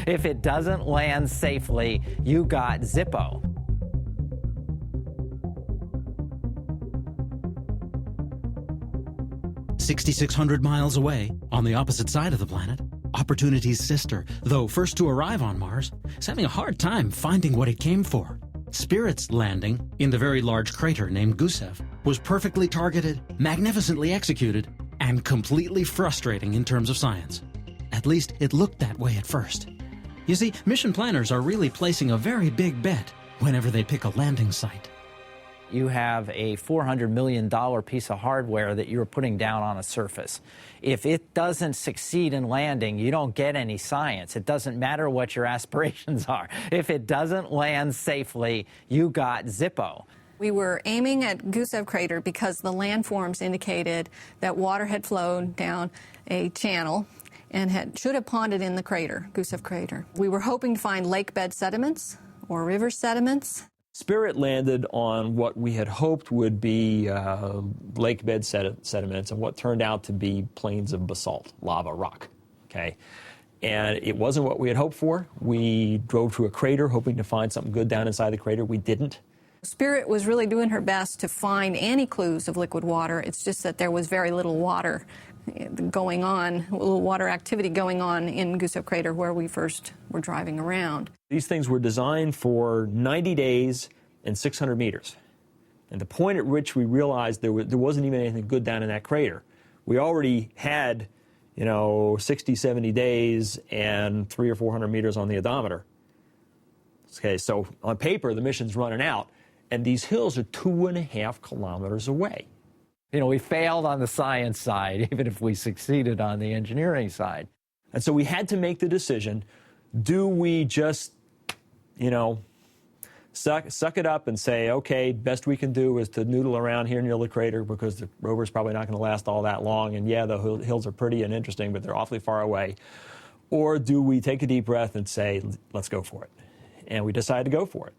If it doesn't land safely, you got Zippo. "6,600 miles away, on the opposite side of the planet, Opportunity's sister, though first to arrive on Mars, is having a hard time finding what it came for. Spirit's landing in the very large crater named Gusev was perfectly targeted, magnificently executed, and completely frustrating in terms of science. At least it looked that way at first. You see, mission planners are really placing a very big bet whenever they pick a landing site. You have a $400 million piece of hardware that you're putting down on a surface. If it doesn't succeed in landing, you don't get any science. It doesn't matter what your aspirations are. If it doesn't land safely, you got Zippo. We were aiming at Gusev crater because the landforms indicated that water had flowed down a channel and should have ponded in the crater, Gusev crater. We were hoping to find lake bed sediments or river sediments. Spirit landed on what we had hoped would be lake bed sediments and what turned out to be plains of basalt, lava, rock, okay? And it wasn't what we had hoped for. We drove to a crater hoping to find something good down inside the crater. We didn't. Spirit was really doing her best to find any clues of liquid water. It's just that there was very little water going on, little water activity going on in Gusev crater where we first were driving around. These things were designed for 90 days and 600 meters. And the point at which we realized there wasn't even anything good down in that crater, we already had, 60, 70 days and 300 or 400 meters on the odometer. Okay, so on paper, the mission's running out, and these hills are 2.5 kilometers away. We failed on the science side, even if we succeeded on the engineering side. And so we had to make the decision, do we just, suck it up and say, okay, best we can do is to noodle around here near the crater because the rover's probably not going to last all that long, and yeah, the hills are pretty and interesting, but they're awfully far away. Or do we take a deep breath and say, let's go for it? And we decided to go for it.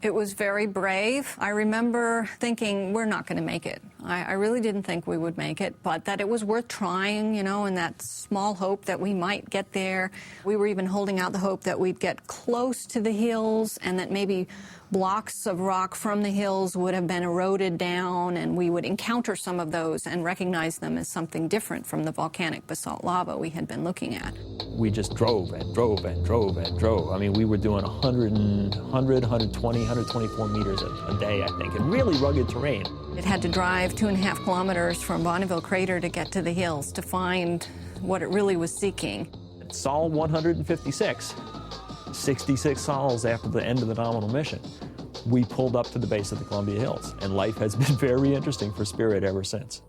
It was very brave. I remember thinking, we're not going to make it. I really didn't think we would make it, but that it was worth trying, and that small hope that we might get there. We were even holding out the hope that we'd get close to the hills and that maybe blocks of rock from the hills would have been eroded down and we would encounter some of those and recognize them as something different from the volcanic basalt lava we had been looking at. We just drove and drove and drove and drove. I mean, we were doing 120, 124 meters a day, I think, and really rugged terrain. It had to drive 2.5 kilometers from Bonneville Crater to get to the hills to find what it really was seeking. At Sol 156, 66 sols after the end of the nominal mission, we pulled up to the base of the Columbia Hills, and life has been very interesting for Spirit ever since.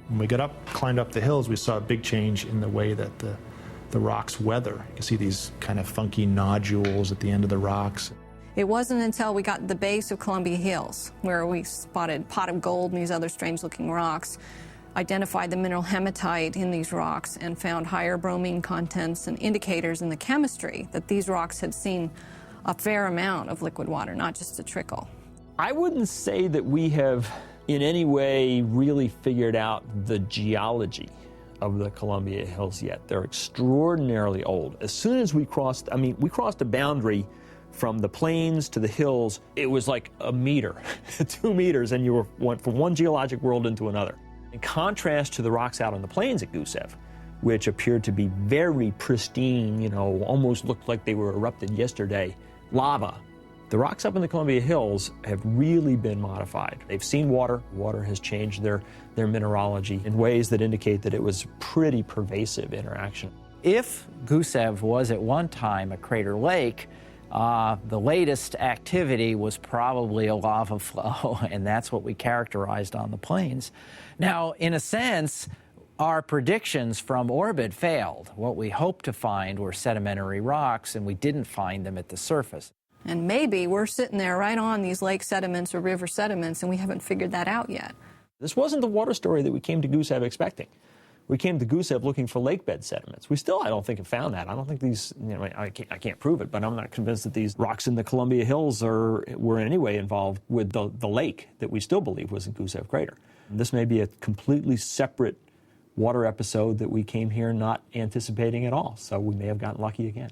When we climbed up the hills, we saw a big change in the way that the rocks weather. You can see these kind of funky nodules at the end of the rocks. It wasn't until we got to the base of Columbia Hills, where we spotted pot of gold and these other strange-looking rocks, identified the mineral hematite in these rocks, and found higher bromine contents and indicators in the chemistry that these rocks had seen a fair amount of liquid water, not just a trickle. I wouldn't say that we have in any way really figured out the geology of the Columbia Hills yet. They're extraordinarily old. As soon as we crossed a boundary from the plains to the hills, it was like a meter, 2 meters, and you went from one geologic world into another. In contrast to the rocks out on the plains at Gusev, which appeared to be very pristine, almost looked like they were erupted yesterday, lava, the rocks up in the Columbia Hills have really been modified. They've seen water. Water has changed their mineralogy in ways that indicate that it was pretty pervasive interaction. If Gusev was at one time a crater lake, the latest activity was probably a lava flow, and that's what we characterized on the plains. Now, in a sense, our predictions from orbit failed. What we hoped to find were sedimentary rocks, and we didn't find them at the surface. And maybe we're sitting there right on these lake sediments or river sediments, and we haven't figured that out yet. This wasn't the water story that we came to Gusev expecting. We came to Gusev looking for lake bed sediments. We still, I don't think, have found that. I don't think these, I can't prove it, but I'm not convinced that these rocks in the Columbia Hills were in any way involved with the lake that we still believe was in Gusev crater. This may be a completely separate water episode that we came here not anticipating at all, so we may have gotten lucky again.